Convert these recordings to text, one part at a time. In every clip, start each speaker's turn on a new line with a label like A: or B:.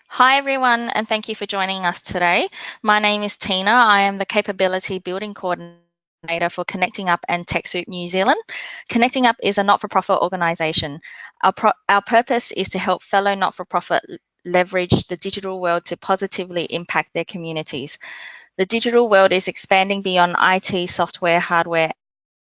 A: Hi, everyone, and thank you for joining us today. My name is Tina. I am the Capability Building Coordinator for Connecting Up and TechSoup New Zealand. Connecting Up is a not for profit organisation. Our purpose is to help fellow not for profit leverage the digital world to positively impact their communities. The digital world is expanding beyond IT, software, hardware,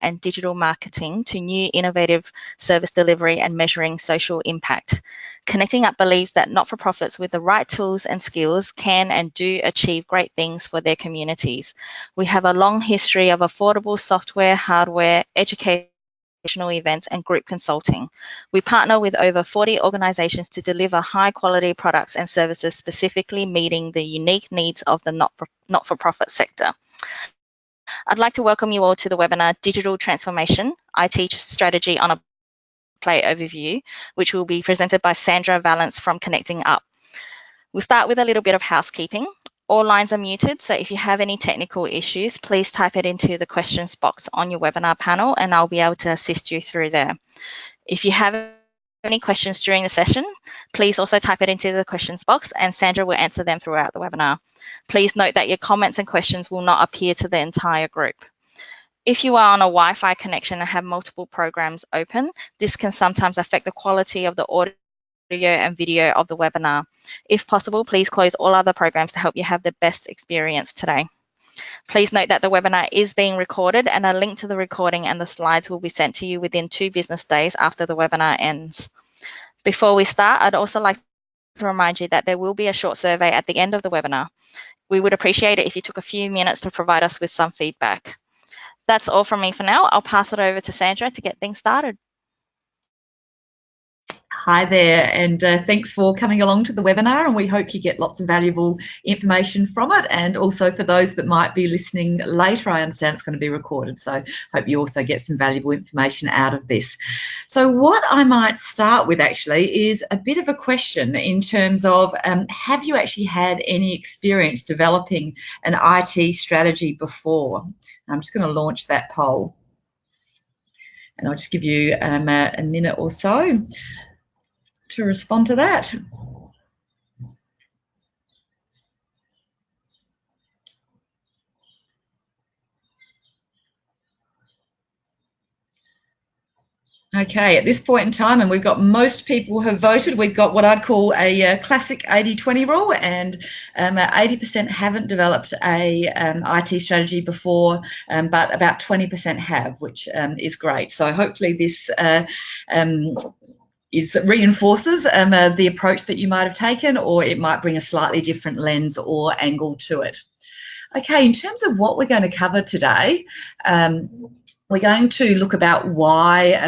A: and digital marketing to new innovative service delivery and measuring social impact. Connecting Up believes that not-for-profits with the right tools and skills can and do achieve great things for their communities. We have a long history of affordable software, hardware, educational events and group consulting. We partner with over 40 organisations to deliver high quality products and services specifically meeting the unique needs of the not-for-profit sector. I'd like to welcome you all to the webinar Digital Transformation, IT Strategy on a Plate Overview, which will be presented by Sandra Valance from Connecting Up. We'll start with a little bit of housekeeping. All lines are muted, so if you have any technical issues, please type it into the questions box on your webinar panel and I'll be able to assist you through there. If you have any questions during the session, please also type it into the questions box and Sandra will answer them throughout the webinar. Please note that your comments and questions will not appear to the entire group. If you are on a Wi-Fi connection and have multiple programs open, this can sometimes affect the quality of the audio and video of the webinar. If possible, please close all other programs to help you have the best experience today. Please note that the webinar is being recorded and a link to the recording and the slides will be sent to you within 2 business days after the webinar ends. Before we start, I'd also like to remind you that there will be a short survey at the end of the webinar. We would appreciate it if you took a few minutes to provide us with some feedback. That's all from me for now. I'll pass it over to Sandra to get things started.
B: Hi there, and thanks for coming along to the webinar, and we hope you get lots of valuable information from it. And also for those that might be listening later, I understand it's going to be recorded, so hope you also get some valuable information out of this. So what I might start with actually is a bit of a question in terms of have you actually had any experience developing an IT strategy before? I'm just going to launch that poll, and I'll just give you a minute or so to respond to that. Okay, at this point in time, and we've got most people have voted, we've got what I'd call a classic 80-20 rule, and 80% haven't developed a IT strategy before, but about 20% have, which is great. So hopefully this reinforces the approach that you might have taken, or it might bring a slightly different lens or angle to it. Okay, in terms of what we're going to cover today, we're going to look about why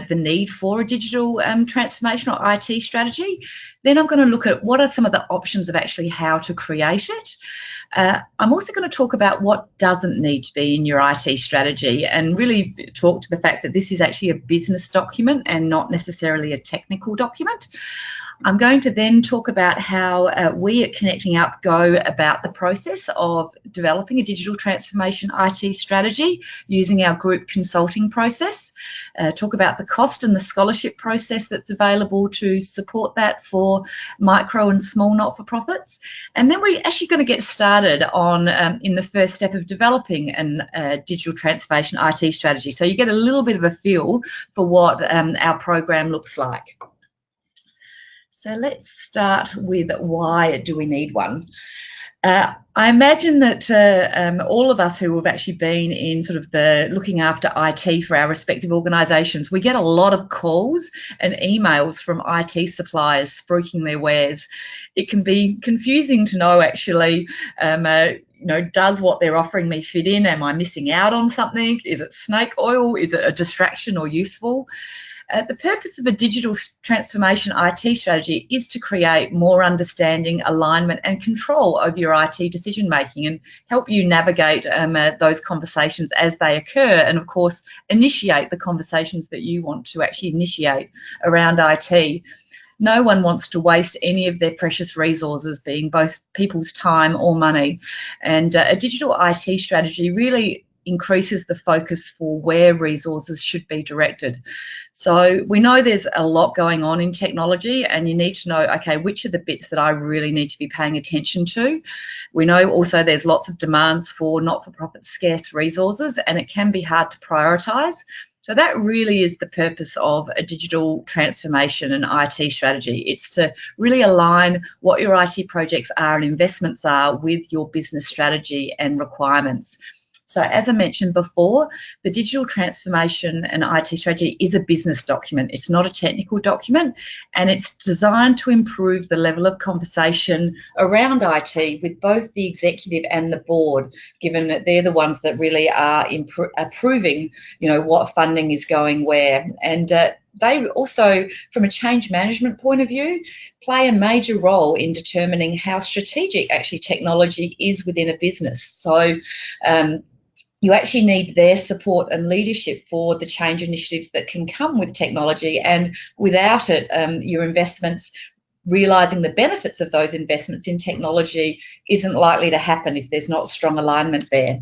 B: the need for a digital transformation or IT strategy. Then I'm going to look at what are some of the options of actually how to create it. I'm also going to talk about what doesn't need to be in your IT strategy and really talk to the fact that this is actually a business document and not necessarily a technical document. I'm going to then talk about how we at Connecting Up go about the process of developing a digital transformation IT strategy using our group consulting process, talk about the cost and the scholarship process that's available to support that for micro and small not-for-profits. And then we're actually going to get started on in the first step of developing a digital transformation IT strategy. So you get a little bit of a feel for what our program looks like. So let's start with why do we need one? I imagine that all of us who have actually been in sort of the looking after IT for our respective organisations, we get a lot of calls and emails from IT suppliers spruiking their wares. It can be confusing to know actually, does what they're offering me fit in? Am I missing out on something? Is it snake oil? Is it a distraction or useful? The purpose of a digital transformation IT strategy is to create more understanding, alignment and control over your IT decision making and help you navigate those conversations as they occur, and of course initiate the conversations that you want to actually initiate around IT. No one wants to waste any of their precious resources, being both people's time or money, and a digital IT strategy really increases the focus for where resources should be directed. So we know there's a lot going on in technology, and you need to know, okay, which are the bits that I really need to be paying attention to. We know also there's lots of demands for not-for-profit scarce resources, and it can be hard to prioritise. So that really is the purpose of a digital transformation and IT strategy. It's to really align what your IT projects are and investments are with your business strategy and requirements. So as I mentioned before, the digital transformation and IT strategy is a business document. It's not a technical document, and it's designed to improve the level of conversation around IT with both the executive and the board, given that they're the ones that really are approving, what funding is going where. And they also, from a change management point of view, play a major role in determining how strategic actually technology is within a business. So you actually need their support and leadership for the change initiatives that can come with technology, and without it, your investments, realising the benefits of those investments in technology isn't likely to happen if there's not strong alignment there.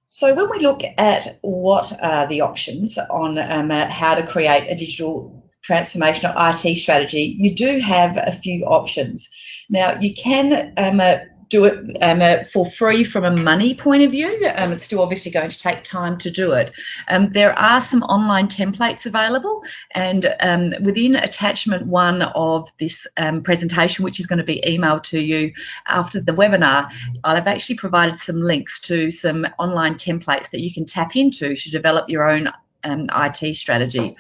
B: So when we look at what are the options on how to create a digital transformation or IT strategy, you do have a few options. Now, you can do it for free from a money point of view. It's still obviously going to take time to do it. There are some online templates available, and within attachment 1 of this presentation, which is going to be emailed to you after the webinar, I've actually provided some links to some online templates that you can tap into to develop your own IT strategy.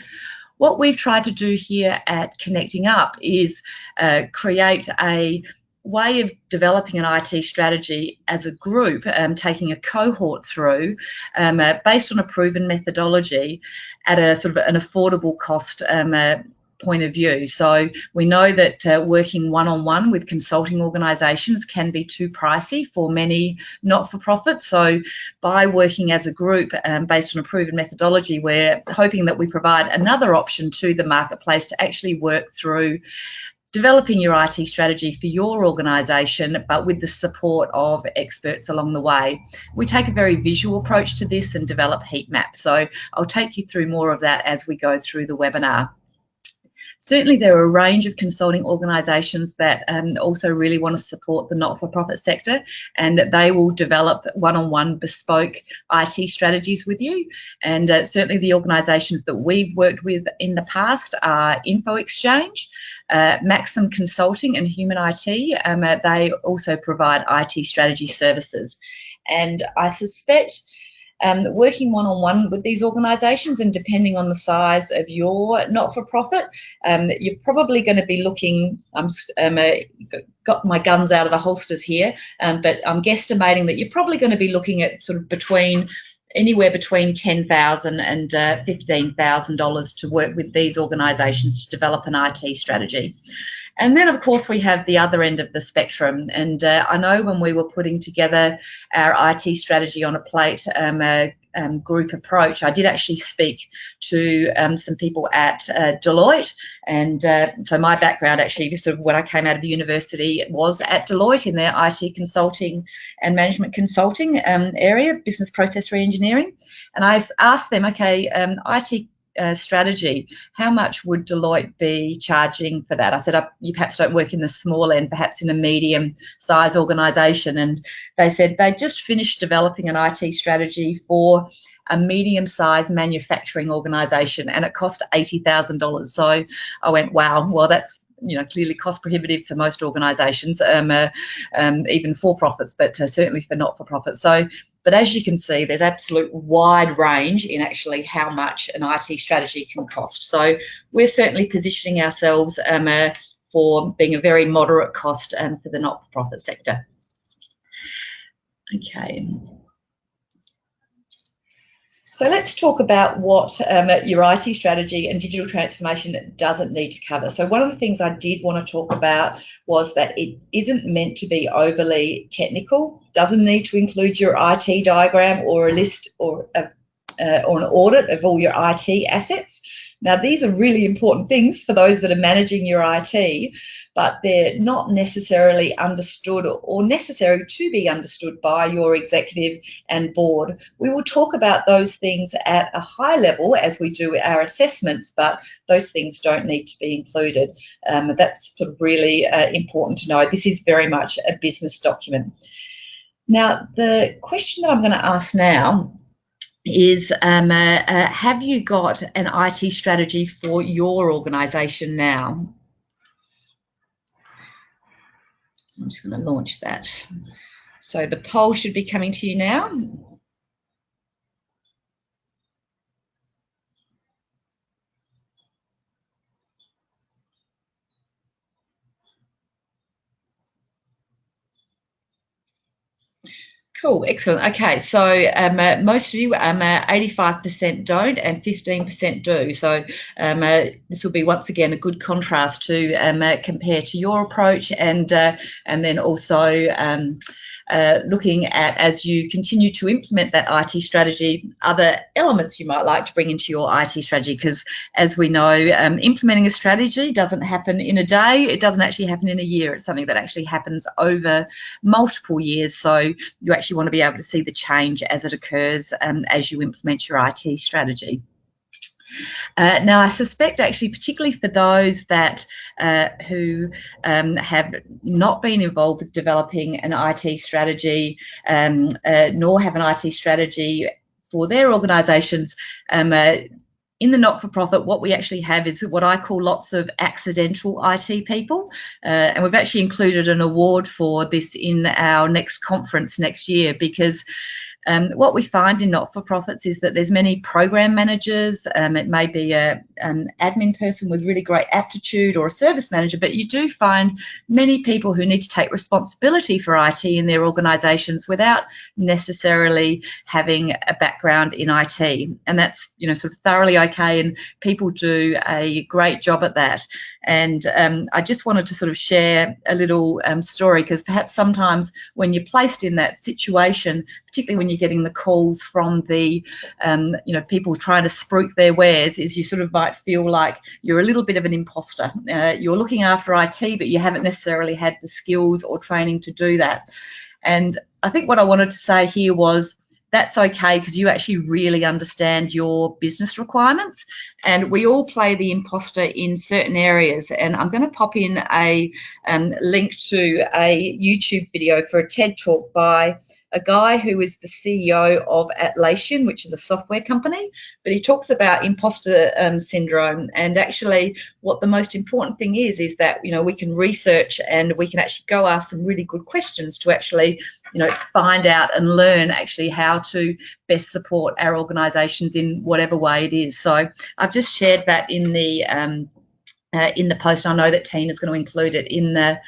B: What we've tried to do here at Connecting Up is create a way of developing an IT strategy as a group, taking a cohort through based on a proven methodology at a sort of an affordable cost point of view. So we know that working one-on-one with consulting organisations can be too pricey for many not-for-profits. So by working as a group based on a proven methodology, we're hoping that we provide another option to the marketplace to actually work through developing your IT strategy for your organisation, but with the support of experts along the way. We take a very visual approach to this and develop heat maps. So I'll take you through more of that as we go through the webinar. Certainly there are a range of consulting organisations that also really want to support the not-for-profit sector, and that they will develop one-on-one bespoke IT strategies with you. And certainly the organisations that we've worked with in the past are Info Exchange, Maxim Consulting and Human IT. They also provide IT strategy services. And I suspect working one-on-one with these organisations, and depending on the size of your not-for-profit, you're probably going to be looking, got my guns out of the holsters here, but I'm guesstimating that you're probably going to be looking at sort of anywhere between $10,000 and $15,000 to work with these organisations to develop an IT strategy. And then, of course, we have the other end of the spectrum. And I know when we were putting together our IT strategy on a plate group approach, I did actually speak to some people at Deloitte. And so my background actually, sort of when I came out of university, was at Deloitte in their IT consulting and management consulting area, business process reengineering. And I asked them, okay, IT strategy, how much would Deloitte be charging for that? I said, you perhaps don't work in the small end, perhaps in a medium size organisation. And they said they just finished developing an IT strategy for a medium sized manufacturing organisation, and it cost $80,000. So I went, wow, well, that's clearly cost prohibitive for most organisations, even for profits, but certainly for not-for-profits. But as you can see, there's absolute wide range in actually how much an IT strategy can cost. So we're certainly positioning ourselves for being a very moderate cost for the not-for-profit sector. Okay. So let's talk about what your IT strategy and digital transformation doesn't need to cover. So one of the things I did want to talk about was that it isn't meant to be overly technical, doesn't need to include your IT diagram or a list or an audit of all your IT assets. Now, these are really important things for those that are managing your IT, but they're not necessarily understood or necessary to be understood by your executive and board. We will talk about those things at a high level as we do our assessments, but those things don't need to be included. That's sort of really important to know. This is very much a business document. Now, the question that I'm going to ask now is have you got an IT strategy for your organisation now? I'm just going to launch that. So the poll should be coming to you now. Cool, excellent. Okay, so most of you, 85% don't and 15% do. So this will be once again a good contrast to compare to your approach, and then also looking at, as you continue to implement that IT strategy, other elements you might like to bring into your IT strategy, because as we know, implementing a strategy doesn't happen in a day. It doesn't actually happen in a year. It's something that actually happens over multiple years. So you actually want to be able to see the change as it occurs as you implement your IT strategy. Now, I suspect actually, particularly for those that who have not been involved with developing an IT strategy, nor have an IT strategy for their organisations, in the not-for-profit, what we actually have is what I call lots of accidental IT people, and we've actually included an award for this in our next conference next year, because what we find in not-for-profits is that there's many program managers, it may be an admin person with really great aptitude or a service manager, but you do find many people who need to take responsibility for IT in their organisations without necessarily having a background in IT, and that's, you know, sort of thoroughly okay, and people do a great job at that. And I just wanted to sort of share a little story, because perhaps sometimes when you're placed in that situation, particularly when you're getting the calls from the people trying to spruik their wares, is you sort of might feel like you're a little bit of an imposter. You're looking after IT, but you haven't necessarily had the skills or training to do that. And I think what I wanted to say here was, that's okay, because you actually really understand your business requirements, and we all play the imposter in certain areas. And I'm going to pop in a link to a YouTube video for a TED Talk by a guy who is the CEO of Atlassian, which is a software company, but he talks about imposter syndrome. And actually what the most important thing is that, you know, we can research and we can actually go ask some really good questions to actually, you know, find out and learn actually how to best support our organisations in whatever way it is. So I've just shared that in the post. I know that Tina's going to include it in the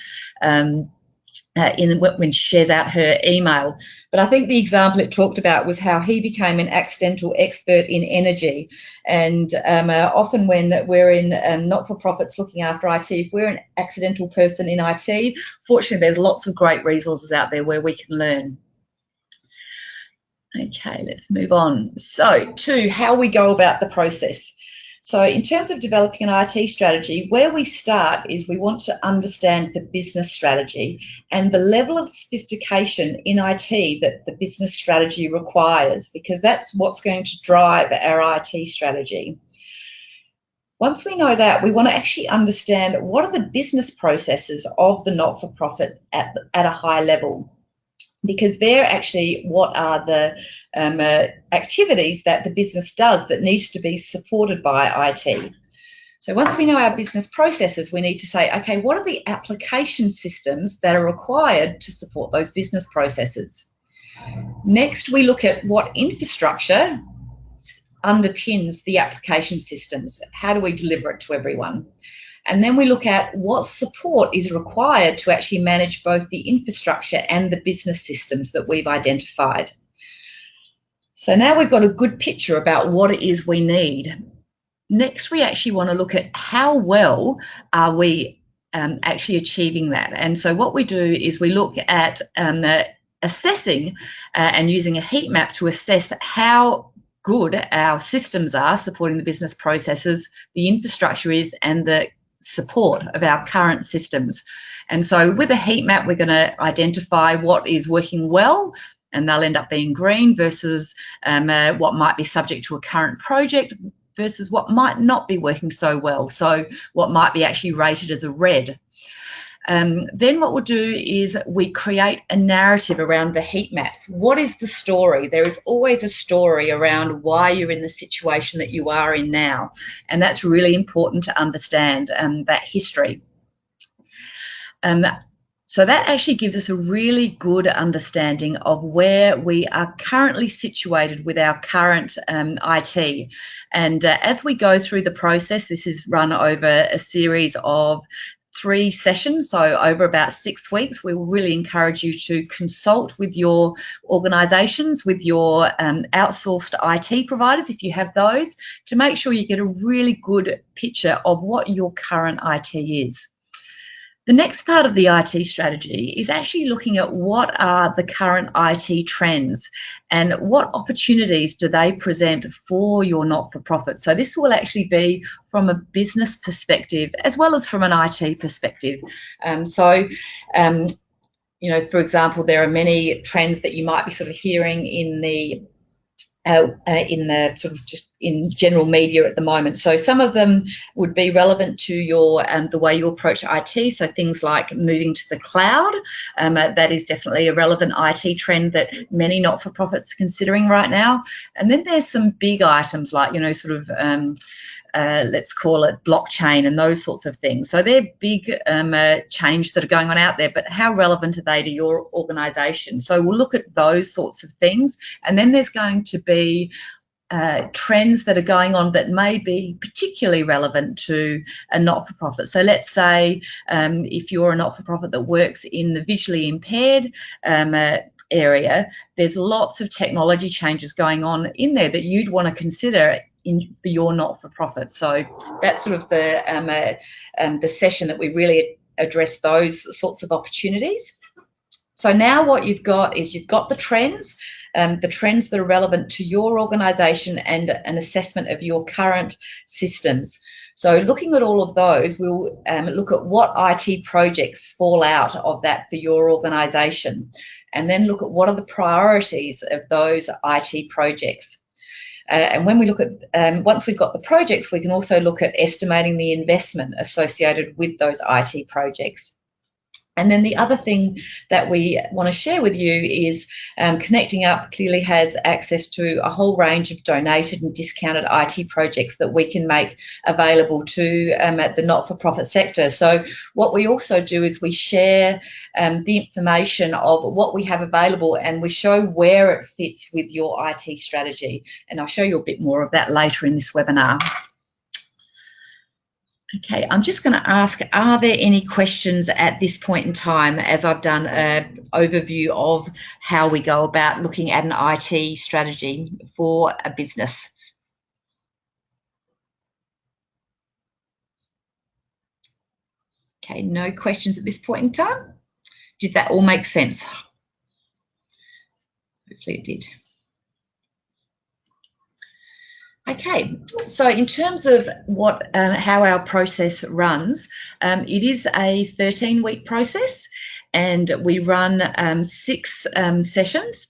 B: when she shares out her email. But I think the example it talked about was how he became an accidental expert in energy. And often when we're in not-for-profits looking after IT, if we're an accidental person in IT, fortunately there's lots of great resources out there where we can learn. Okay, let's move on. So to how we go about the process. So in terms of developing an IT strategy, where we start is we want to understand the business strategy and the level of sophistication in IT that the business strategy requires, because that's what's going to drive our IT strategy. Once we know that, we want to actually understand what are the business processes of the not-for-profit at a high level, because they're actually what are the activities that the business does that needs to be supported by IT. So once we know our business processes, we need to say, okay, what are the application systems that are required to support those business processes? Next, we look at what infrastructure underpins the application systems. How do we deliver it to everyone? And then we look at what support is required to actually manage both the infrastructure and the business systems that we've identified. So now we've got a good picture about what it is we need. Next, we actually want to look at how well are we actually achieving that. And so what we do is we look at assessing and using a heat map to assess how good our systems are supporting the business processes, the infrastructure is, and the support of our current systems. And so with a heat map, we're going to identify what is working well, and they'll end up being green, versus what might be subject to a current project versus what might not be working so well, so what might be actually rated as a red. Then what we'll do is we create a narrative around the heat maps. What is the story? There is always a story around why you're in the situation that you are in now, and that's really important to understand, that history. So that actually gives us a really good understanding of where we are currently situated with our current IT. And as we go through the process, this is run over a series of 3 sessions, so over about 6 weeks. We will really encourage you to consult with your organisations, with your outsourced IT providers, if you have those, to make sure you get a really good picture of what your current IT is. The next part of the IT strategy is actually looking at what are the current IT trends and what opportunities do they present for your not-for-profit. So this will actually be from a business perspective as well as from an IT perspective. You know, for example, there are many trends that you might be sort of hearing in the sort of just in general media at the moment. So some of them would be relevant to your the way you approach IT. So things like moving to the cloud, that is definitely a relevant IT trend that many not-for-profits are considering right now. And then there's some big items like, you know, sort of let's call it blockchain and those sorts of things. So they're big changes that are going on out there, but how relevant are they to your organisation? So we'll look at those sorts of things. And then there's going to be trends that are going on that may be particularly relevant to a not-for-profit. So let's say if you're a not-for-profit that works in the visually impaired area, there's lots of technology changes going on in there that you'd want to consider for your not-for-profit. So that's sort of the session that we really address those sorts of opportunities. So now what you've got is you've got the trends that are relevant to your organisation and an assessment of your current systems. So looking at all of those, we'll look at what IT projects fall out of that for your organisation, and then look at what are the priorities of those IT projects. And when we look at, once we've got the projects, we can also look at estimating the investment associated with those IT projects. And then the other thing that we want to share with you is Connecting Up clearly has access to a whole range of donated and discounted IT projects that we can make available to the not-for-profit sector. So what we also do is we share the information of what we have available, and we show where it fits with your IT strategy. And I'll show you a bit more of that later in this webinar. Okay, I'm just going to ask, are there any questions at this point in time, as I've done an overview of how we go about looking at an IT strategy for a business? Okay, no questions at this point in time. Did that all make sense? Hopefully it did. Okay, so in terms of how our process runs, it is a 13-week process, and we run 6 sessions.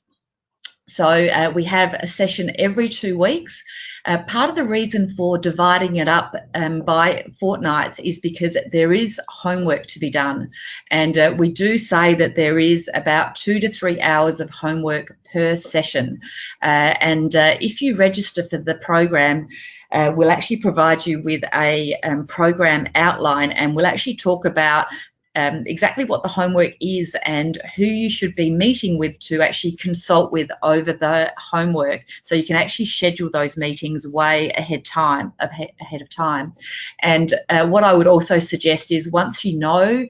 B: So we have a session every 2 weeks. Part of the reason for dividing it up by fortnights is because there is homework to be done, and we do say that there is about 2 to 3 hours of homework per session. And if you register for the program, we'll actually provide you with a program outline, and we'll actually talk about exactly what the homework is and who you should be meeting with to actually consult with over the homework, so you can actually schedule those meetings way ahead of time. And what I would also suggest is, once you know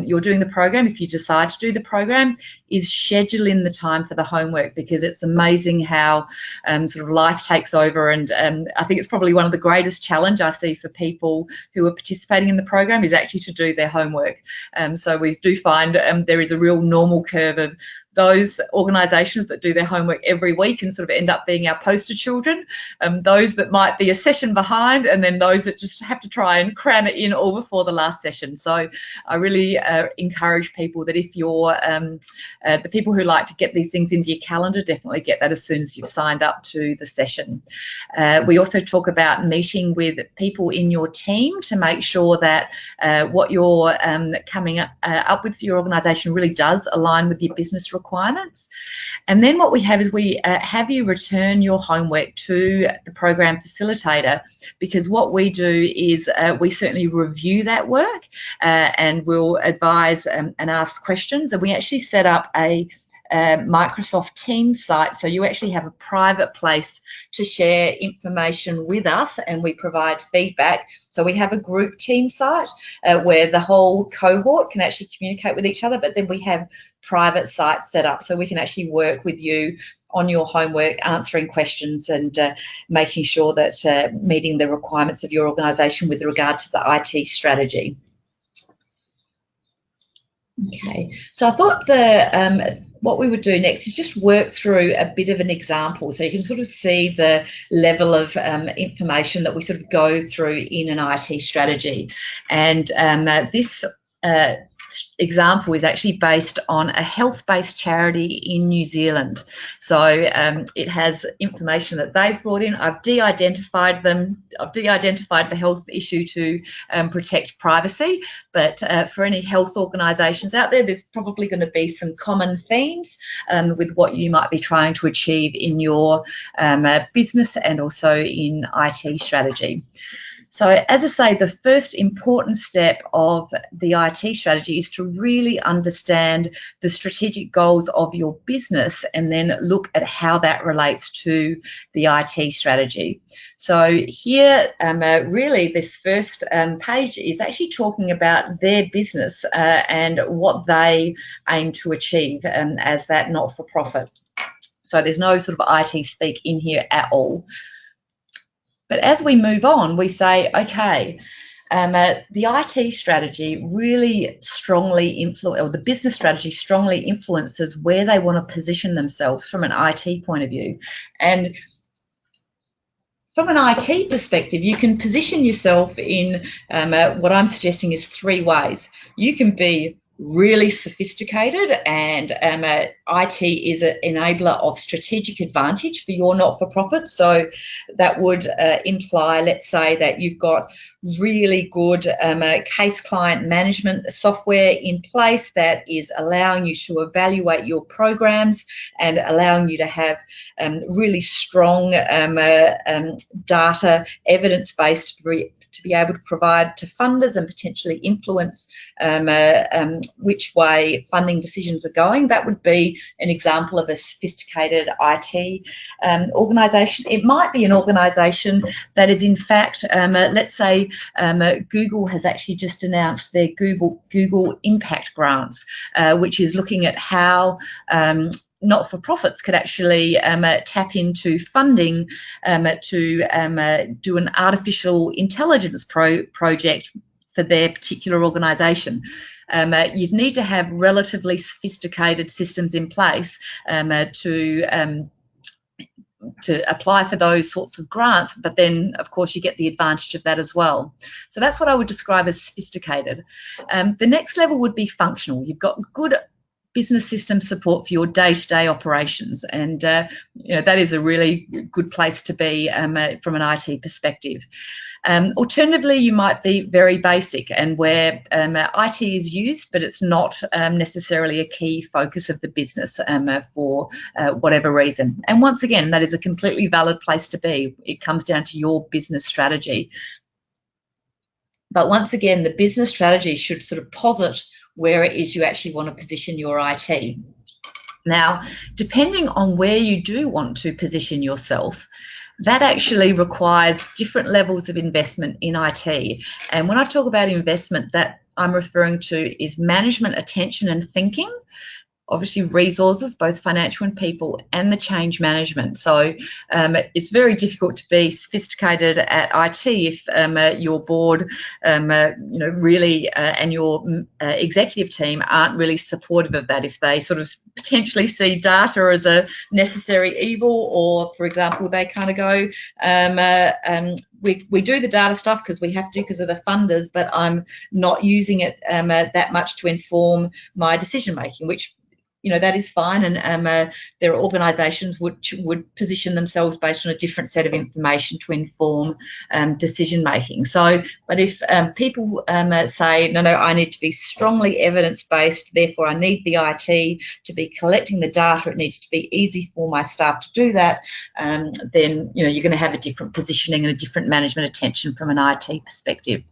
B: you're doing the program, if you decide to do the program, is schedule in the time for the homework, because it's amazing how sort of life takes over. And I think it's probably one of the greatest challenge I see for people who are participating in the program is actually to do their homework. So we do find there is a real normal curve of those organisations that do their homework every week and sort of end up being our poster children, those that might be a session behind, and then those that just have to try and cram it in all before the last session. So I really encourage people that if you're the people who like to get these things into your calendar, definitely get that as soon as you've signed up to the session. We also talk about meeting with people in your team to make sure that what you're coming up with for your organisation really does align with your business requirements. And then what we have is we have you return your homework to the program facilitator, because what we do is we certainly review that work and we'll advise and ask questions, and we actually set up a Microsoft Teams site, so you actually have a private place to share information with us, and we provide feedback. So we have a group team site where the whole cohort can actually communicate with each other, but then we have private sites set up so we can actually work with you on your homework, answering questions and making sure that meeting the requirements of your organisation with regard to the IT strategy. Okay, so I thought what we would do next is just work through a bit of an example so you can sort of see the level of information that we sort of go through in an IT strategy. And this example is actually based on a health-based charity in New Zealand. So it has information that they've brought in. I've de-identified them. I've de-identified the health issue to protect privacy, but for any health organisations out there, there's probably going to be some common themes with what you might be trying to achieve in your business and also in IT strategy. So as I say, the first important step of the IT strategy is to really understand the strategic goals of your business and then look at how that relates to the IT strategy. So here, really this first page is actually talking about their business and what they aim to achieve as that not-for-profit. So there's no sort of IT speak in here at all. But as we move on, we say, okay, the IT strategy really strongly or the business strategy strongly influences where they want to position themselves from an IT point of view. And from an IT perspective, you can position yourself in what I'm suggesting is 3 ways. You can be really sophisticated, and IT is an enabler of strategic advantage for your not-for-profit. So that would imply, let's say, that you've got really good case client management software in place that is allowing you to evaluate your programs and allowing you to have really strong data, evidence-based to be able to provide to funders and potentially influence which way funding decisions are going. That would be an example of a sophisticated IT organisation. It might be an organisation that is, in fact, let's say Google has actually just announced their Google Impact Grants, which is looking at how not-for-profits could actually tap into funding to do an artificial intelligence project for their particular organisation. You'd need to have relatively sophisticated systems in place to apply for those sorts of grants, but then of course you get the advantage of that as well. So that's what I would describe as sophisticated. The next level would be functional. You've got good business system support for your day-to-day operations, and that is a really good place to be from an IT perspective. Alternatively, you might be very basic and where IT is used, but it's not necessarily a key focus of the business for whatever reason. And once again, that is a completely valid place to be. It comes down to your business strategy. But once again, the business strategy should sort of posit where it is you actually want to position your IT. Now, depending on where you do want to position yourself, that actually requires different levels of investment in IT. And when I talk about investment, that I'm referring to is management, attention and thinking. obviously resources, both financial and people, and the change management. So it's very difficult to be sophisticated at IT if your board, really, and your executive team aren't really supportive of that. If they sort of potentially see data as a necessary evil, or, for example, they kind of go, we do the data stuff because we have to because of the funders, but I'm not using it that much to inform my decision making, which, that is fine, and there are organisations which would position themselves based on a different set of information to inform decision making. So, but if people say, no, I need to be strongly evidence based, therefore I need the IT to be collecting the data, it needs to be easy for my staff to do that, then you're going to have a different positioning and a different management attention from an IT perspective.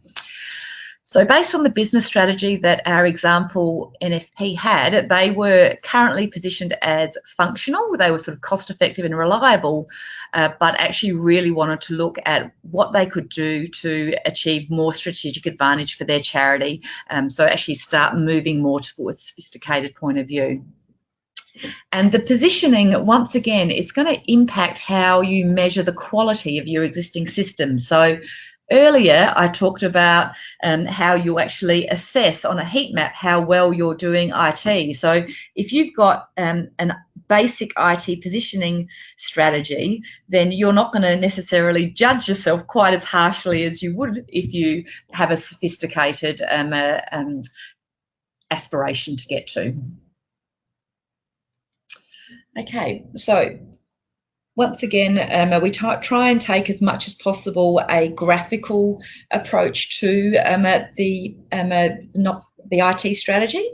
B: So based on the business strategy that our example NFP had, they were currently positioned as functional. They were sort of cost effective and reliable, but actually really wanted to look at what they could do to achieve more strategic advantage for their charity. So actually start moving more towards a sophisticated point of view. And the positioning, once again, it's going to impact how you measure the quality of your existing system. So earlier, I talked about how you actually assess on a heat map how well you're doing IT. So if you've got an basic IT positioning strategy, then you're not going to necessarily judge yourself quite as harshly as you would if you have a sophisticated aspiration to get to. Okay, so once again, we try and take as much as possible a graphical approach to the IT strategy.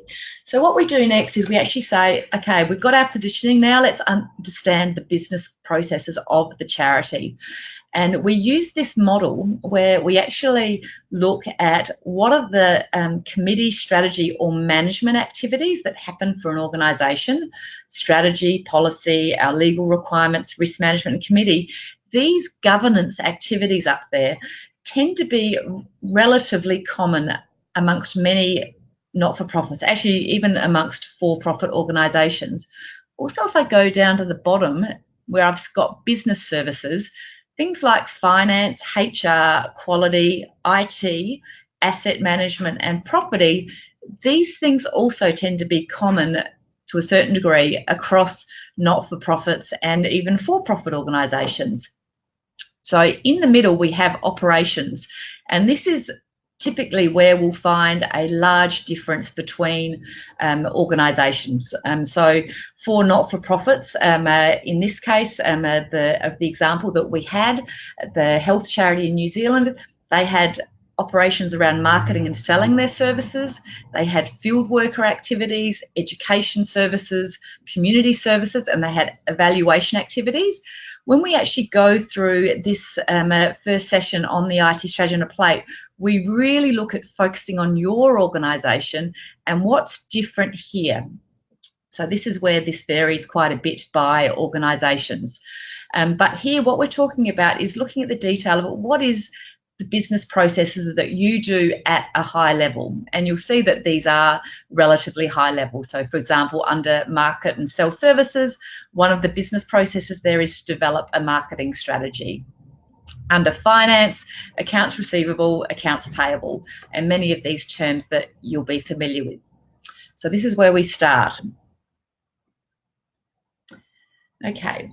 B: So what we do next is we actually say, okay, we've got our positioning now, let's understand the business processes of the charity. And we use this model where we actually look at what are the committee strategy or management activities that happen for an organisation, strategy, policy, our legal requirements, risk management and committee. These governance activities up there tend to be relatively common amongst many not-for-profits, actually even amongst for-profit organisations. Also, if I go down to the bottom where I've got business services, things like finance, HR, quality, IT, asset management and property, these things also tend to be common to a certain degree across not-for-profits and even for-profit organisations. So in the middle we have operations, and this is typically where we'll find a large difference between organisations. So for not-for-profits, in this case, of the example that we had, the health charity in New Zealand, they had operations around marketing and selling their services. They had field worker activities, education services, community services, and they had evaluation activities. When we actually go through this first session on the IT strategy on a plate, we really look at focusing on your organisation and what's different here. So this is where this varies quite a bit by organisations. But here what we're talking about is looking at the detail of what is the business processes that you do at a high level, and you'll see that these are relatively high level. So for example, under market and sell services, one of the business processes there is to develop a marketing strategy. Under finance, accounts receivable, accounts payable, and many of these terms that you'll be familiar with. So this is where we start. Okay.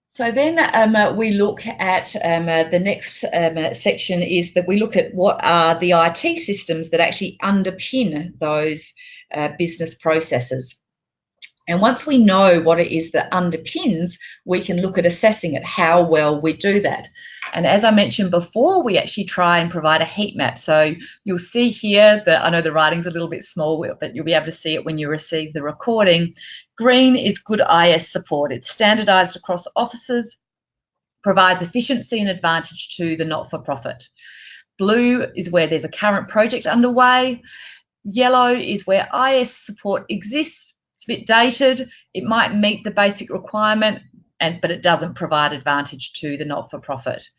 B: So then we look at the next section is that we look at what are the IT systems that actually underpin those business processes. And once we know what it is that underpins, we can look at assessing it, how well we do that. And as I mentioned before, we actually try and provide a heat map. So you'll see here that I know the writing's a little bit small, but you'll be able to see it when you receive the recording. Green is good IS support. It's standardised across offices, provides efficiency and advantage to the not-for-profit. Blue is where there's a current project underway. Yellow is where IS support exists. It's a bit dated. It might meet the basic requirement, but it doesn't provide advantage to the not-for-profit.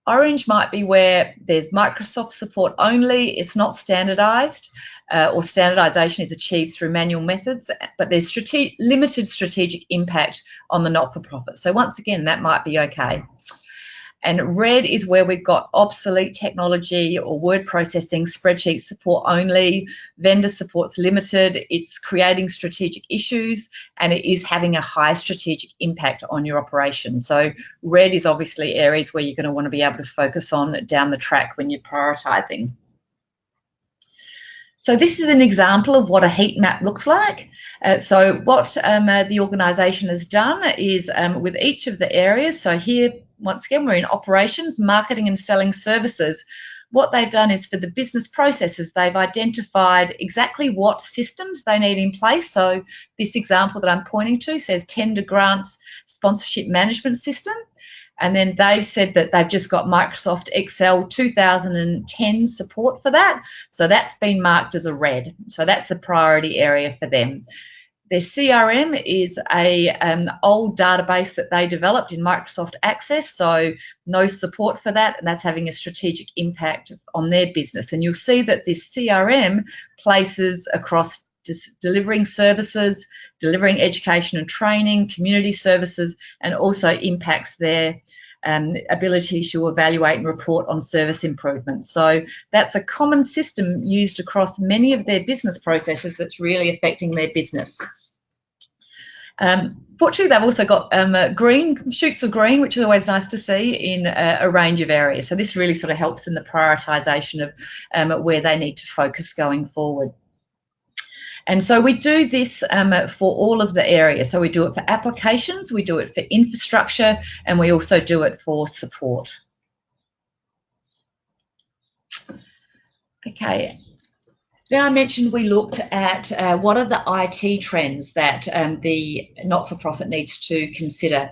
B: Orange might be where there's Microsoft support only, it's not standardized, or standardization is achieved through manual methods, but there's limited strategic impact on the not-for-profit. So once again, that might be okay. And red is where we've got obsolete technology or word processing, spreadsheet support only, vendor support's limited, it's creating strategic issues, and it is having a high strategic impact on your operation. So red is obviously areas where you're going to want to be able to focus on down the track when you're prioritising. So this is an example of what a heat map looks like. So what the organisation has done is with each of the areas, so here, once again, we're in operations, marketing and selling services. What they've done is for the business processes, they've identified exactly what systems they need in place. So this example that I'm pointing to says tender grants sponsorship management system. And then they've said that they've just got Microsoft Excel 2010 support for that. So that's been marked as a red. So that's a priority area for them. Their CRM is an old database that they developed in Microsoft Access, so no support for that, and that's having a strategic impact on their business. And you'll see that this CRM places across delivering services, delivering education and training, community services, and also impacts their ability to evaluate and report on service improvements. So that's a common system used across many of their business processes that's really affecting their business. Fortunately, they've also got green shoots of green, which is always nice to see in a range of areas. So this really sort of helps in the prioritisation of where they need to focus going forward. And so we do this for all of the areas. So we do it for applications, we do it for infrastructure, and we also do it for support. Okay. Then I mentioned we looked at what are the IT trends that the not-for-profit needs to consider.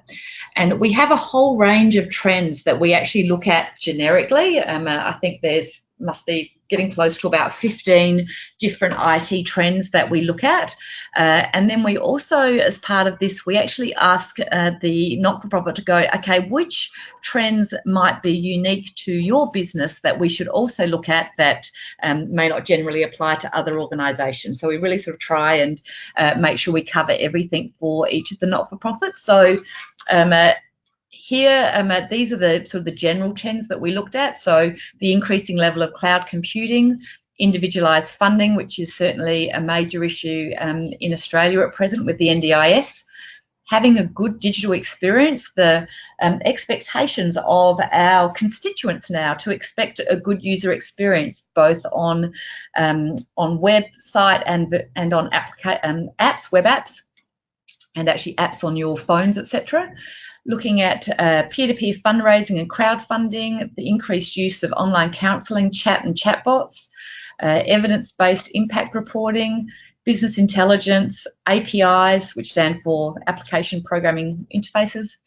B: And we have a whole range of trends that we actually look at generically. I think there's must be getting close to about 15 different IT trends that we look at. And then we also, as part of this, we actually ask the not-for-profit to go, okay, which trends might be unique to your business that we should also look at that may not generally apply to other organisations. So we really sort of try and make sure we cover everything for each of the not-for-profits. So here, these are the sort of the general trends that we looked at. So the increasing level of cloud computing, individualised funding, which is certainly a major issue in Australia at present with the NDIS. Having a good digital experience, the expectations of our constituents now to expect a good user experience, both on website and on apps, web apps, and actually apps on your phones, etc. Looking at peer-to-peer fundraising and crowdfunding, the increased use of online counselling, chat and chatbots, evidence-based impact reporting, business intelligence, APIs, which stand for application programming interfaces,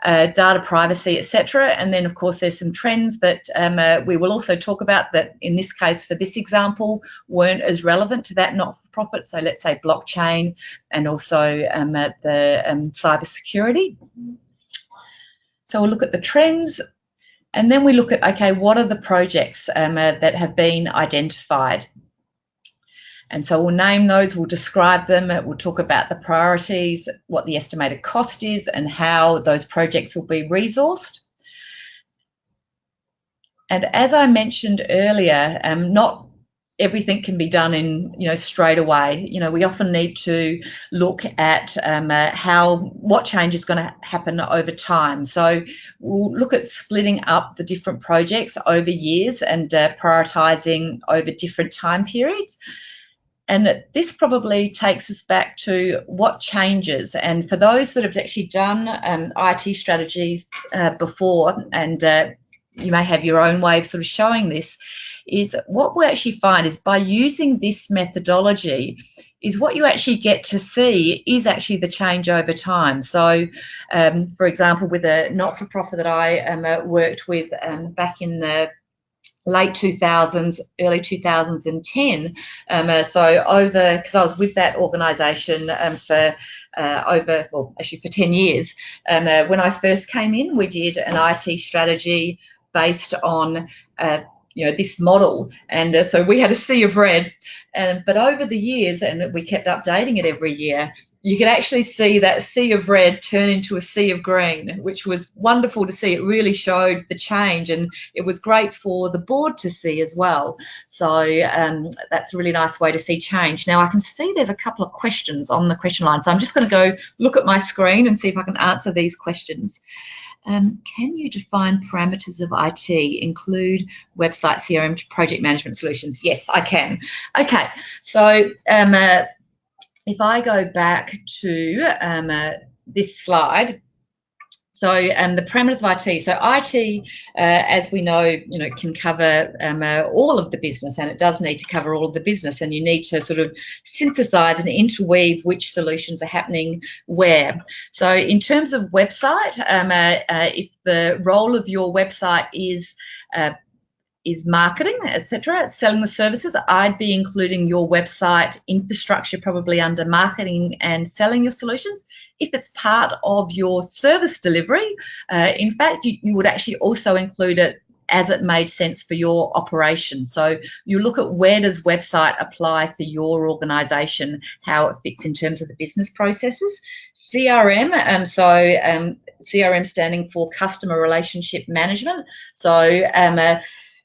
B: data privacy, etc. And then, of course, there's some trends that we will also talk about that, in this case, for this example, weren't as relevant to that not-for-profit. So let's say blockchain and also the cyber security. So we'll look at the trends, and then we look at, okay, what are the projects that have been identified? And so we'll name those, we'll describe them, we'll talk about the priorities, what the estimated cost is, and how those projects will be resourced. And as I mentioned earlier, not everything can be done in, straight away. We often need to look at what change is going to happen over time. So we'll look at splitting up the different projects over years and prioritising over different time periods. And this probably takes us back to what changes. And for those that have actually done IT strategies before, and you may have your own way of sort of showing this, is what we actually find is by using this methodology is what you actually get to see is actually the change over time. So, for example, with a not-for-profit that I worked with back in the late 2000s, early 2010. Because I was with that organisation for 10 years. When I first came in, we did an IT strategy based on this model, and so we had a sea of red, but over the years, and we kept updating it every year, you could actually see that sea of red turn into a sea of green, which was wonderful to see. It really showed the change, and it was great for the board to see as well. So that's a really nice way to see change. Now I can see there's a couple of questions on the question line, so I'm just going to go look at my screen and see if I can answer these questions. Can you define parameters of IT, include website, CRM, project management solutions? Yes, I can. Okay, so if I go back to this slide, so the parameters of IT. So IT, as we know, can cover all of the business, and it does need to cover all of the business, and you need to sort of synthesize and interweave which solutions are happening where. So in terms of website, if the role of your website is marketing, etc., selling the services, I'd be including your website infrastructure probably under marketing and selling your solutions. If it's part of your service delivery, in fact, you would actually also include it as it made sense for your operation. So you look at where does website apply for your organisation, how it fits in terms of the business processes. CRM, CRM standing for Customer Relationship Management. So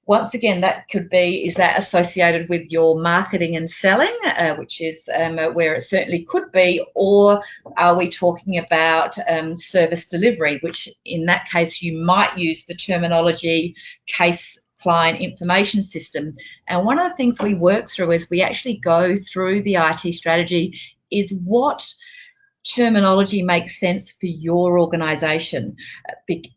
B: once again, that could be, is that associated with your marketing and selling, which is where it certainly could be, or are we talking about service delivery, which in that case you might use the terminology case client information system. And one of the things we work through as we actually go through the IT strategy is what terminology makes sense for your organisation,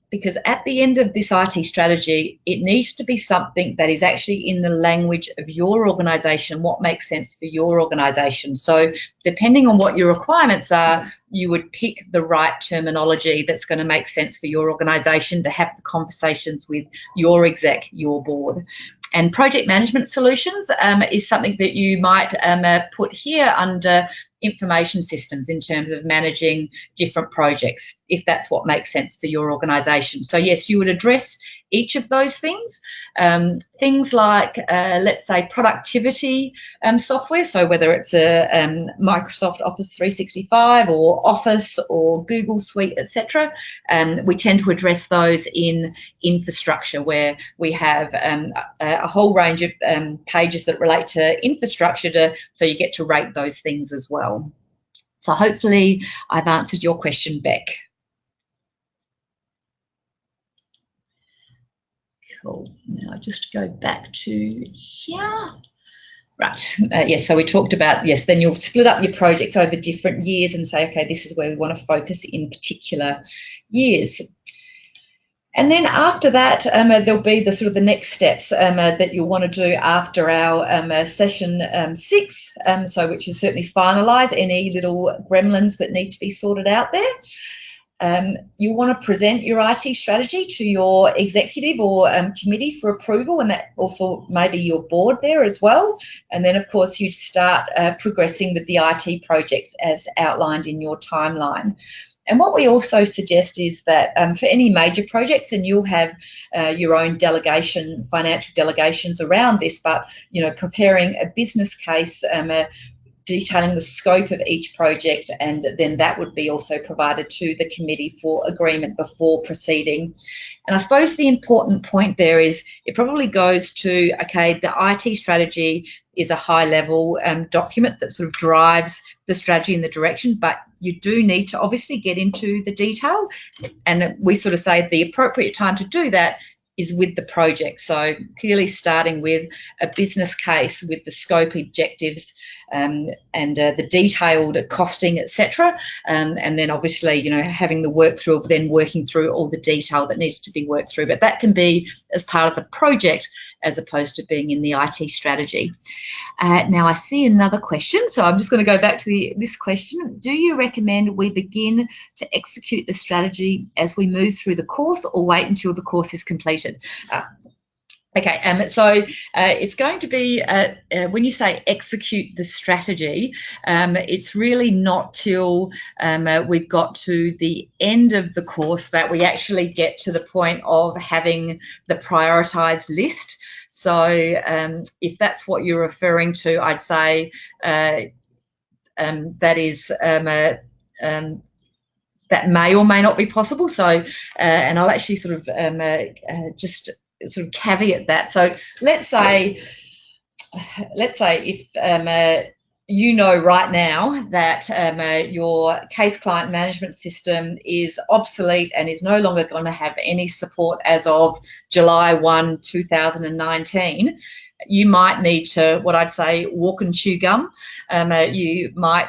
B: because at the end of this IT strategy, it needs to be something that is actually in the language of your organisation, what makes sense for your organisation. So depending on what your requirements are, you would pick the right terminology that's going to make sense for your organisation to have the conversations with your exec, your board. And project management solutions is something that you might put here under information systems in terms of managing different projects, if that's what makes sense for your organisation. So yes, you would address each of those things. Things like, let's say, productivity software, so whether it's a Microsoft Office 365 or Office or Google Suite, etc., we tend to address those in infrastructure, where we have a whole range of pages that relate to infrastructure, so you get to rate those things as well. So hopefully I've answered your question, Beck. Cool. Now just go back to here. Right. Yes, so we talked about, yes, then you'll split up your projects over different years and say, okay, this is where we want to focus in particular years. And then after that, there'll be the sort of the next steps that you'll want to do after our session 6, so which is certainly finalise any little gremlins that need to be sorted out there. You want to present your IT strategy to your executive or committee for approval, and that also maybe your board there as well. And then, of course, you start progressing with the IT projects as outlined in your timeline. And what we also suggest is that for any major projects, and you'll have your own delegation, financial delegations around this, but, preparing a business case, detailing the scope of each project, and then that would be also provided to the committee for agreement before proceeding. And I suppose the important point there is it probably goes to, okay, the IT strategy is a high-level document that sort of drives the strategy in the direction, but you do need to obviously get into the detail, and we sort of say the appropriate time to do that is with the project. So clearly starting with a business case with the scope, objectives, and the detailed costing, etc. And then obviously, having the work through of then working through all the detail that needs to be worked through. But that can be as part of the project as opposed to being in the IT strategy. Now I see another question, so I'm just going to go back to this question. Do you recommend we begin to execute the strategy as we move through the course, or wait until the course is completed? Okay, so it's going to be, when you say execute the strategy, it's really not till we've got to the end of the course that we actually get to the point of having the prioritised list. So if that's what you're referring to, I'd say that is that may or may not be possible. So, and I'll actually sort of just sort of caveat that. So let's say if you know right now that your case client management system is obsolete and is no longer going to have any support as of July 1, 2019, you might need to, what I'd say, walk and chew gum. You might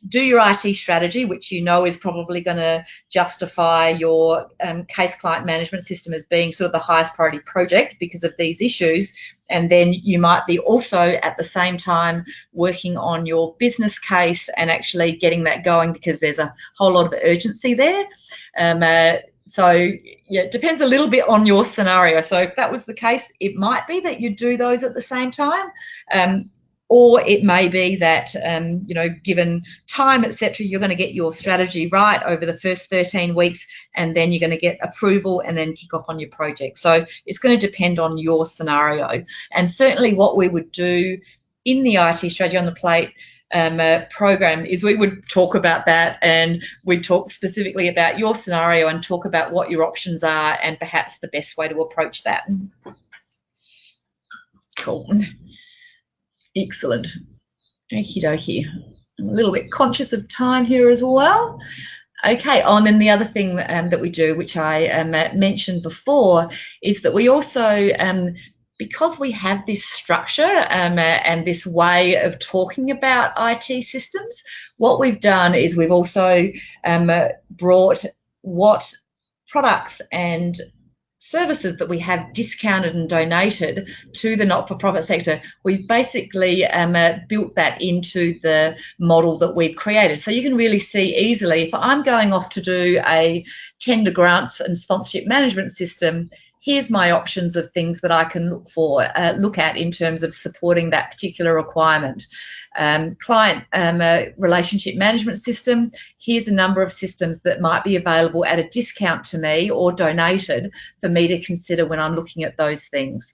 B: do your IT strategy, which you know is probably going to justify your case client management system as being sort of the highest priority project because of these issues. And then you might be also at the same time working on your business case and actually getting that going because there's a whole lot of urgency there. So yeah, it depends a little bit on your scenario. So if that was the case, it might be that you do those at the same time. Or it may be that, you know, given time, etc., you're going to get your strategy right over the first 13 weeks, and then you're going to get approval and then kick off on your project. So it's going to depend on your scenario. And certainly what we would do in the IT strategy on the plate program is we would talk about that, and we'd talk specifically about your scenario and talk about what your options are and perhaps the best way to approach that. Cool. Excellent. Okie dokie. I'm a little bit conscious of time here as well. Okay, oh, and then the other thing that we do, which I mentioned before, is that we also, because we have this structure and this way of talking about IT systems, what we've done is we've also brought what products and services that we have discounted and donated to the not-for-profit sector. We've basically built that into the model that we've created. So you can really see easily, if I'm going off to do a tender grants and sponsorship management system, here's my options of things that I can look at in terms of supporting that particular requirement. Client relationship management system, here's a number of systems that might be available at a discount to me or donated for me to consider when I'm looking at those things.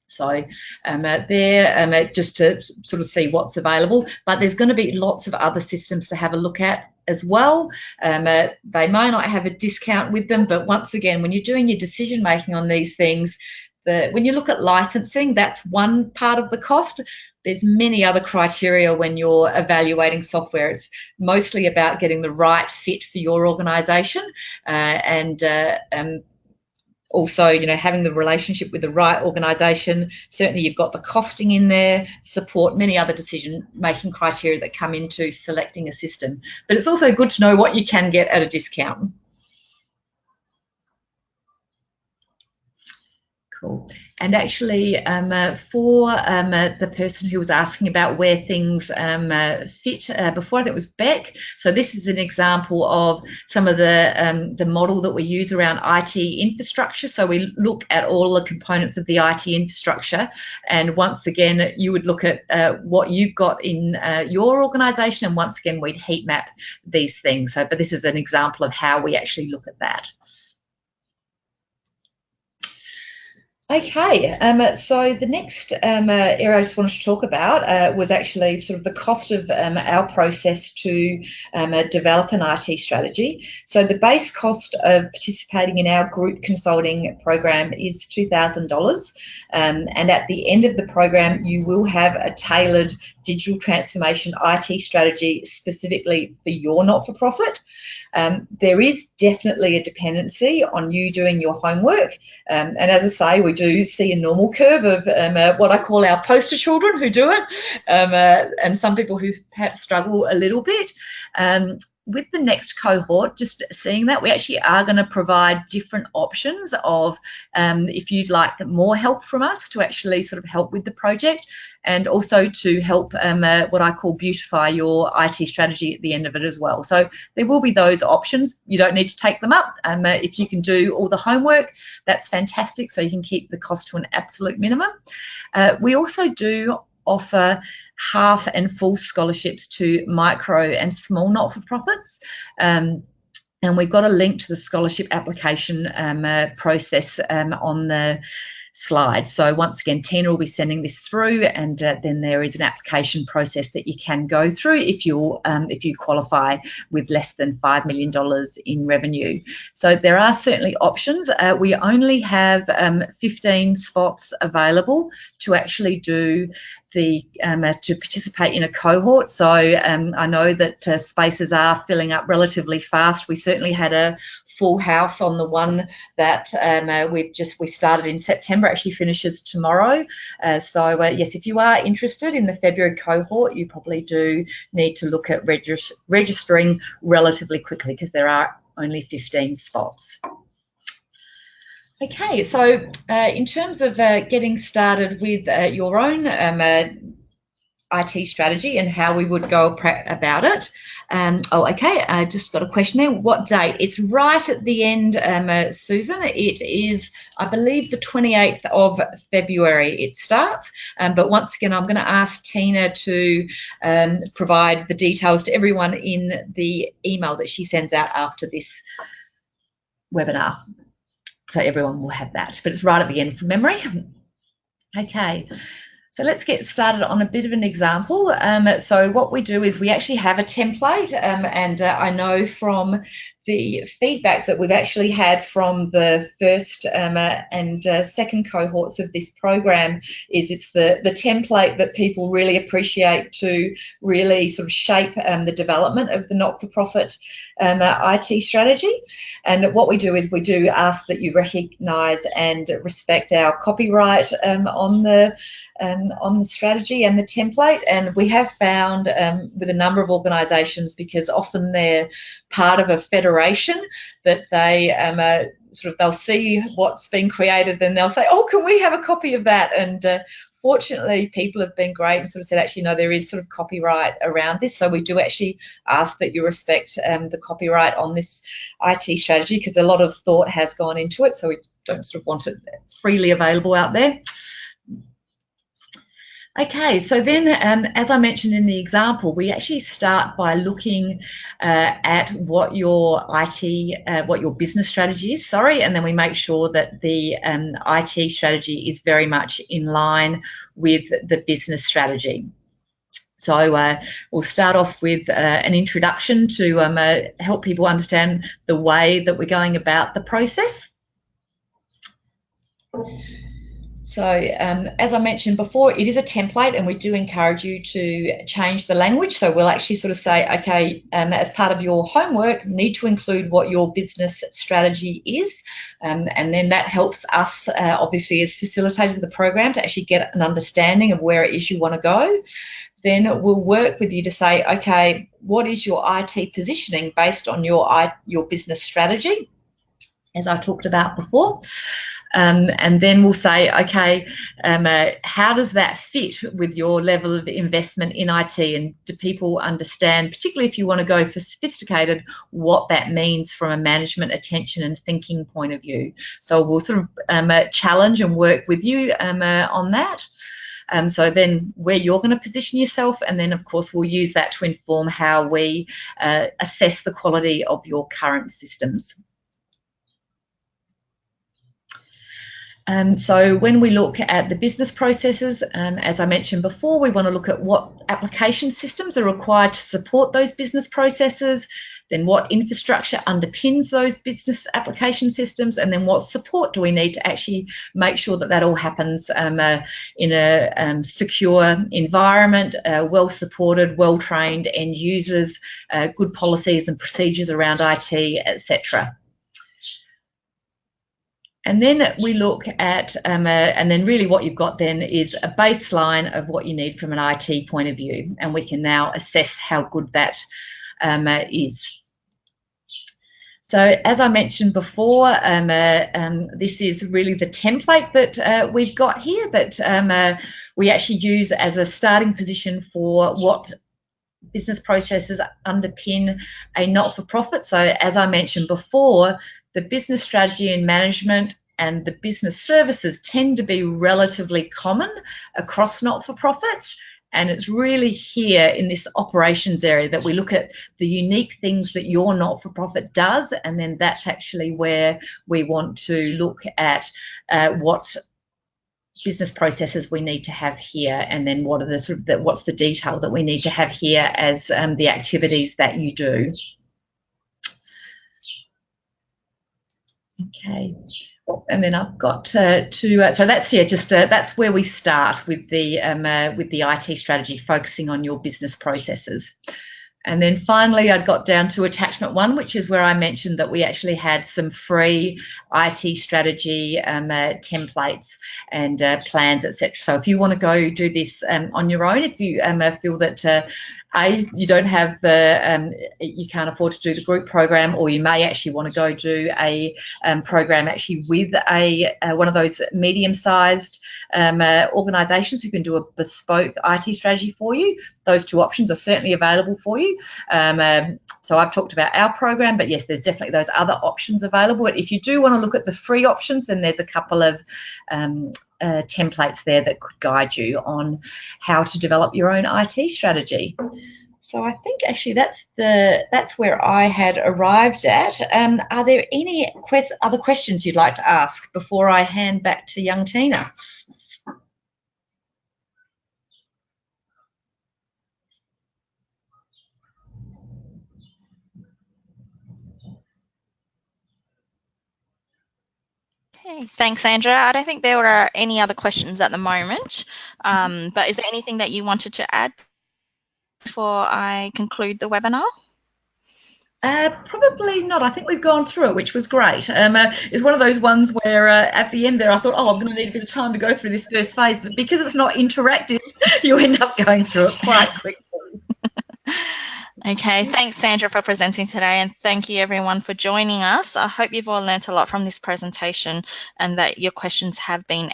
B: So there, just to sort of see what's available, but there's going to be lots of other systems to have a look at as well. They may not have a discount with them, but once again, when you're doing your decision making on these things, when you look at licensing, that's one part of the cost. There's many other criteria when you're evaluating software. It's mostly about getting the right fit for your organisation and also, you know, having the relationship with the right organisation. Certainly you've got the costing in there, support, many other decision-making criteria that come into selecting a system. But it's also good to know what you can get at a discount. Cool. And actually, for the person who was asking about where things fit before, I think it was Beck. So this is an example of some of the model that we use around IT infrastructure. So we look at all the components of the IT infrastructure, and once again, you would look at what you've got in your organisation, and once again, we'd heat map these things. So, but this is an example of how we actually look at that. Okay, so the next area I just wanted to talk about was actually sort of the cost of our process to develop an IT strategy. So the base cost of participating in our group consulting program is $2,000, and at the end of the program you will have a tailored digital transformation IT strategy specifically for your not-for-profit. There is definitely a dependency on you doing your homework, and as I say, we do see a normal curve of what I call our poster children who do it, and some people who perhaps struggle a little bit. with the next cohort, just seeing that we actually are going to provide different options of if you'd like more help from us to actually sort of help with the project, and also to help what I call beautify your IT strategy at the end of it as well. So there will be those options. You don't need to take them up. If you can do all the homework, that's fantastic, so you can keep the cost to an absolute minimum. We also do offer half and full scholarships to micro and small not-for-profits. And we've got a link to the scholarship application process on the slide. So once again, Tina will be sending this through, and then there is an application process that you can go through if you qualify with less than $5 million in revenue. So there are certainly options. We only have 15 spots available to actually do to participate in a cohort. So I know that spaces are filling up relatively fast. We certainly had a full house on the one that we started in September, actually finishes tomorrow. So yes, if you are interested in the February cohort, you probably do need to look at registering relatively quickly, because there are only 15 spots. Okay, so in terms of getting started with your own IT strategy and how we would go about it. Okay, I just got a question there. What date? It's right at the end, Susan. It is, I believe, the 28th of February it starts. But once again, I'm going to ask Tina to provide the details to everyone in the email that she sends out after this webinar. So everyone will have that, but it's right at the end from memory. Okay, so let's get started on a bit of an example. So what we do is we actually have a template, and I know from the feedback that we've actually had from the first and second cohorts of this program is it's the template that people really appreciate to really sort of shape the development of the not-for-profit IT strategy. And what we do is we do ask that you recognise and respect our copyright on the strategy and the template. And we have found with a number of organisations, because often they're part of a federation, that they they'll see what's been created and they'll say, oh, can we have a copy of that? And fortunately, people have been great and sort of said, actually, no, there is sort of copyright around this. So we do actually ask that you respect the copyright on this IT strategy, because a lot of thought has gone into it. So we don't sort of want it freely available out there. Okay, so then, as I mentioned in the example, we actually start by looking at what your business strategy is, and then we make sure that the IT strategy is very much in line with the business strategy. So we'll start off with an introduction to help people understand the way that we're going about the process. So as I mentioned before, it is a template, and we do encourage you to change the language. So we'll actually sort of say, okay, as part of your homework, need to include what your business strategy is. And then that helps us, obviously, as facilitators of the program, to actually get an understanding of where it is you want to go. Then we'll work with you to say, okay, what is your IT positioning based on your business strategy, as I talked about before. And then we'll say, okay, how does that fit with your level of investment in IT? And do people understand, particularly if you want to go for sophisticated, what that means from a management, attention and thinking point of view? So we'll sort of challenge and work with you on that. So then where you're going to position yourself, and then of course we'll use that to inform how we assess the quality of your current systems. So when we look at the business processes, as I mentioned before, we want to look at what application systems are required to support those business processes, then what infrastructure underpins those business application systems, and then what support do we need to actually make sure that that all happens in a secure environment, well supported, well trained end users, good policies and procedures around IT, etc. And then we look at, and then really what you've got then is a baseline of what you need from an IT point of view. And we can now assess how good that is. So as I mentioned before, this is really the template that we've got here that we actually use as a starting position for what business processes underpin a not-for-profit. So as I mentioned before, the business strategy and management and the business services tend to be relatively common across not-for-profits. And it's really here in this operations area that we look at the unique things that your not-for-profit does, and then that's actually where we want to look at what business processes we need to have here, and then what are the what's the detail that we need to have here as the activities that you do. Okay. And then I've got so that's that's where we start with the IT strategy, focusing on your business processes. And then finally, I got down to attachment 1, which is where I mentioned that we actually had some free IT strategy templates and plans, etc. So if you want to go do this on your own, if you feel that you don't have you can't afford to do the group program, or you may actually want to go do a program actually with one of those medium-sized organisations who can do a bespoke IT strategy for you. Those 2 options are certainly available for you. So I've talked about our program, but yes, there's definitely those other options available. But if you do want to look at the free options, then there's a couple of templates there that could guide you on how to develop your own IT strategy. So I think actually that's where I had arrived at. Are there any other questions you'd like to ask before I hand back to young Tina?
A: Okay, thanks, Sandra. I don't think there were any other questions at the moment, but is there anything that you wanted to add before I conclude the webinar?
B: Probably not. I think we've gone through it, which was great. It's one of those ones where at the end there I thought, oh, I'm going to need a bit of time to go through this first phase, but because it's not interactive, you end up going through it quite quickly.
A: Okay, thanks, Sandra, for presenting today, and thank you everyone for joining us. I hope you've all learnt a lot from this presentation and that your questions have been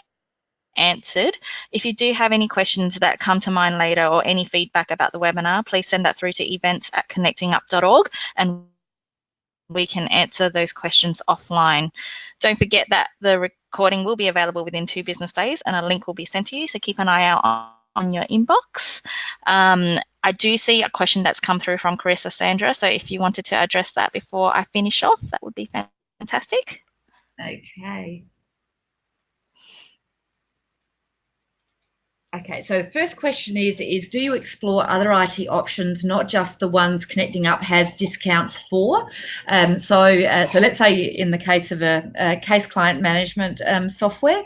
A: answered. If you do have any questions that come to mind later or any feedback about the webinar, please send that through to events@connectingup.org and we can answer those questions offline. Don't forget that the recording will be available within 2 business days and a link will be sent to you, so keep an eye out on your inbox. I do see a question that's come through from Carissa Sandra, so if you wanted to address that before I finish off, that would be fantastic.
B: Okay. Okay, so the first question is do you explore other IT options, not just the ones Connecting Up has discounts for? So let's say in the case of a case client management software,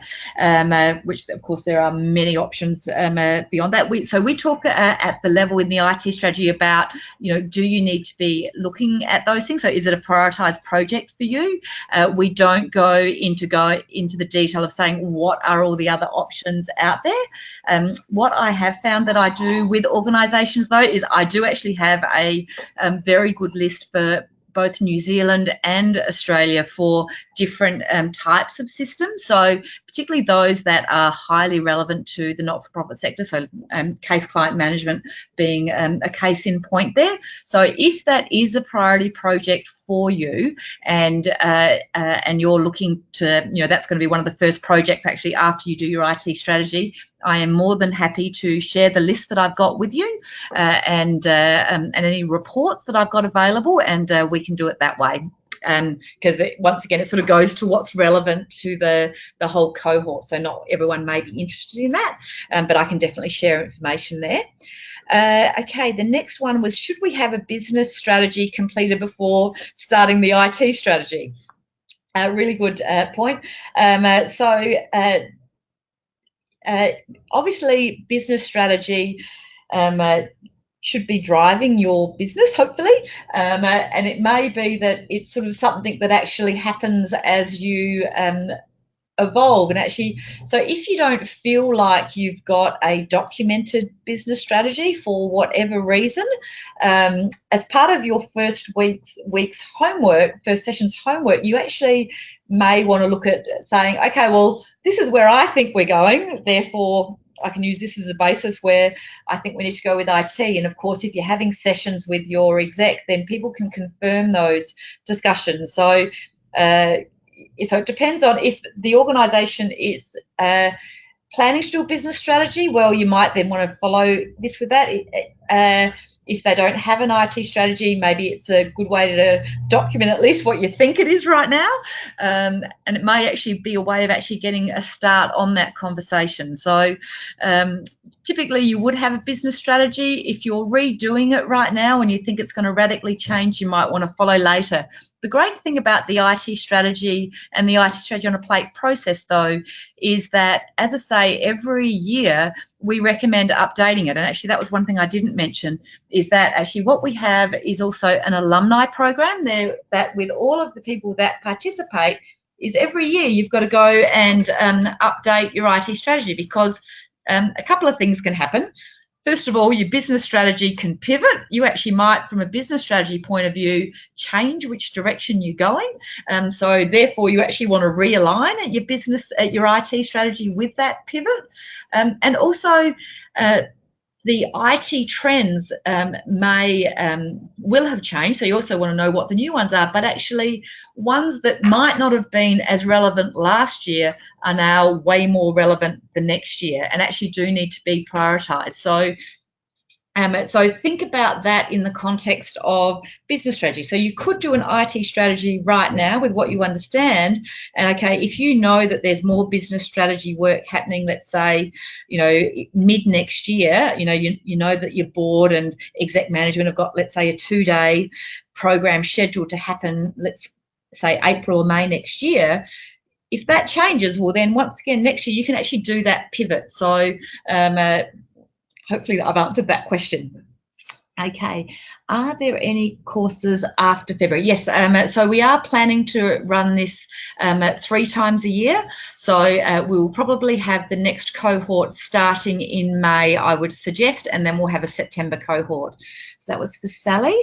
B: which of course there are many options beyond that. We talk at the level in the IT strategy about, do you need to be looking at those things? So is it a prioritised project for you? We don't go into the detail of saying what are all the other options out there. What I have found that I do with organisations, though, is I do actually have a very good list for both New Zealand and Australia for different types of systems. So particularly those that are highly relevant to the not-for-profit sector. So case client management being a case in point there. So if that is a priority project for you and you're looking to, that's going to be one of the first projects actually after you do your IT strategy, I am more than happy to share the list that I've got with you and any reports that I've got available, and we can do it that way. Because once again, it sort of goes to what's relevant to the whole cohort. So not everyone may be interested in that, but I can definitely share information there. Okay, the next one was, should we have a business strategy completed before starting the IT strategy? Really good point. Obviously, business strategy should be driving your business, hopefully, and it may be that it's sort of something that actually happens as you evolve. And actually, so if you don't feel like you've got a documented business strategy for whatever reason, as part of your first week's homework, first session's homework, you actually may want to look at saying, okay, well, this is where I think we're going, therefore I can use this as a basis where I think we need to go with IT. And of course, if you're having sessions with your exec, then people can confirm those discussions. So it depends on if the organisation is planning to do a business strategy. Well, you might then want to follow this with that. If they don't have an IT strategy, maybe it's a good way to document at least what you think it is right now. And it may actually be a way of actually getting a start on that conversation. So typically you would have a business strategy. If you're redoing it right now and you think it's going to radically change, you might want to follow later. The great thing about the IT strategy and the IT strategy on a plate process, though, is that, as I say, every year we recommend updating it. And actually, that was one thing I didn't mention, is that actually what we have is also an alumni program there that with all of the people that participate is every year you've got to go and update your IT strategy, because a couple of things can happen. First of all, your business strategy can pivot. You actually might, from a business strategy point of view, change which direction you're going. So therefore, you actually want to realign your business, your IT strategy with that pivot. And also, the IT trends will have changed, so you also want to know what the new ones are, but actually ones that might not have been as relevant last year are now way more relevant the next year and actually do need to be prioritised. So think about that in the context of business strategy. So you could do an IT strategy right now with what you understand. And okay, if you know that there's more business strategy work happening, let's say, mid next year, you know that your board and exec management have got, let's say, a 2-day program scheduled to happen, let's say April or May next year. If that changes, well, then once again, next year you can actually do that pivot. So hopefully I've answered that question. Okay, are there any courses after February? Yes, so we are planning to run this 3 times a year. So we'll probably have the next cohort starting in May, I would suggest, and then we'll have a September cohort. So that was for Sally.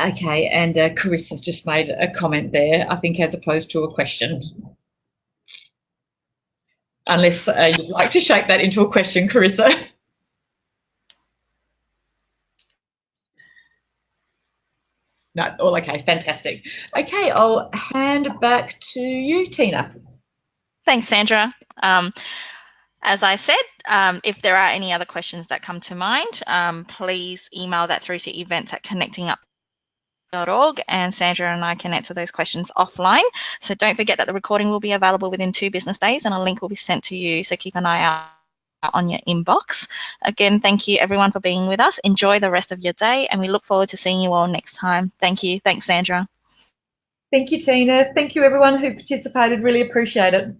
B: Okay, and Carissa's just made a comment there, I think, as opposed to a question. Unless you'd like to shape that into a question, Carissa. No, all okay, fantastic. Okay, I'll hand back to you, Tina.
A: Thanks, Sandra. As I said, if there are any other questions that come to mind, please email that through to events@connectingup.org, and Sandra and I can answer those questions offline. So don't forget that the recording will be available within 2 business days and a link will be sent to you, so keep an eye out on your inbox. Again, thank you everyone for being with us. Enjoy the rest of your day and we look forward to seeing you all next time. Thank you. Thanks, Sandra.
B: Thank you, Tina. Thank you everyone who participated. Really appreciate it.